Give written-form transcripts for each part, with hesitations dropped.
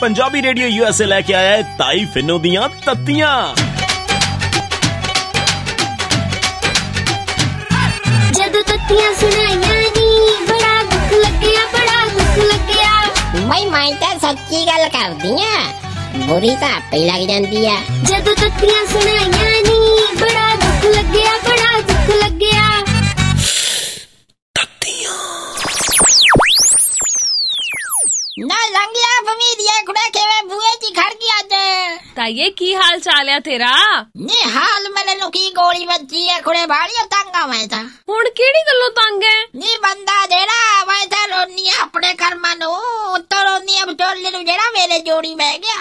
Punjabi radio USA लेके आया है ताई फिनो दियां तत्तियां। जदों तत्तियां सुनाइयां नी बड़ा दुख लग्या, बड़ा दुख लग्या। भाई मैं तो सच्ची गल करदी हां, बुरी तो आपे लग जांदी है। जदों तत्तियां सुनाइयां नी बड़ा दुख लग्या, बड़ा दुख लग्या। ना लंगिया फमीदिया कुड़े केवे बुए ची खड़ गई अज। ताइये की हाल चाल है तेरा? नी हाल मेरे नु की गोली बच्ची है कुड़े भाड़िया तंगा मैं ता। हुण केड़ी गल्लों तंग है? नी बंदा जेड़ा मैं ता रोनी अपने कर्मां नु तो रोनी अब चोले नु जेड़ा मेरे जोड़ी बह गया।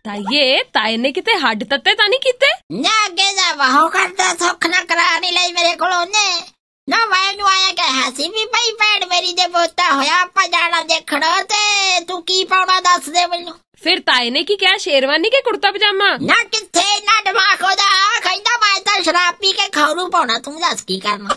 ताइये ताए ने किते हड्ड तत्ते ता नहीं कीते? ना अगे जा वहो करदा सुख ना करा नहीं लाई मेरे कोलों ने। ना मैं आया कह हसी भी पई भैन मेरी दे पोता होया आपा जाना देखना ते तू की पाउना दस दे मैनू। फिर ताए ने की क्या शेरवानी के कुर्ता पजामा? ना किथे ना दिमाग ओदा कहंदा मैं ता शराब पी के खौरू पाउना, तू दस की करना।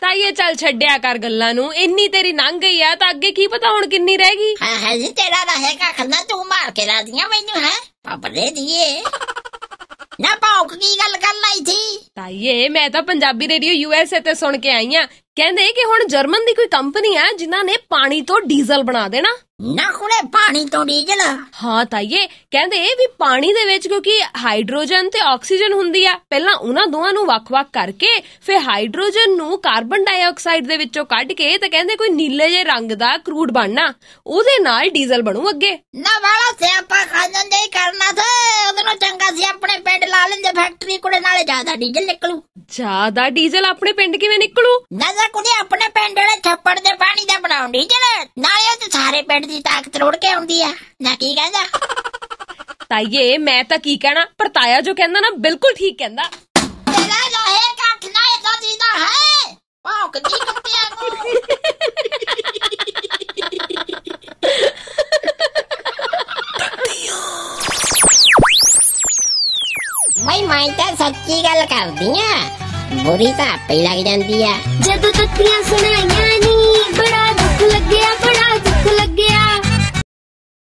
ताइये चल छड्या कर गल्लां नू, इन्नी तेरी लंघ गई है तां अगे की पता हुण किन्नी रहेगी। है जी तेरा रहेगा खन्ना तू मार के ला दिया मैनू है पापा दे दिए। ना भौंक की गल कर लाई थी? ताइये मैं तो पंजाबी रेडियो यूएसए ते सुन के आई हां, कहंदे कि हुण जर्मन दी कोई कंपनी है जिन्हां ने पानी तो डीजल बना देना। ना कुड़े पानी तो डीजल? हाँ ताइये कहंदे भी पानी दे विच क्योंकि हाइड्रोजन ते ऑक्सीजन हुंदी आ, पहला उन्हां दोवां नू वख-वख करके फिर हाइड्रोजन नू कार्बन डाइऑक्साइड दे विचों कढ के ते कहंदे कोई नीले जे रंग दा क्रूड बनना, ओदे नाल डीजल बनू अगे। ना वाला सियापा खानन दे करना था, ओदे नाल चंगा सी अपने पिंड ला लेंदे फैक्ट्री कुड़े, नाले ज्यादा डीजल निकलू। ज्यादा डीजल अपने पिंड किवें निकलू? ना कुड़े अपने पिंड दे छप्पड़ दे पानी दा बनाउं डीजल, नाले ओ ते सारे पिंड दी ताकत रोड़ के आउंदी आ। ना की कहंदा? ताइये मैं तां की कहना, पर ताया जो कहंदा ना बिल्कुल ठीक कहंदा। तेरा लोहे काठ ना ऐसा सीधा है भौंक दी कुत्तियां को। भाई मैं तो सच्ची गल करदी हां, बुरी तो आपे लग जांदी है। जदों तत्तियां सुनाइयां नी बड़ा दुख लग्या, बड़ा दुख लग्या।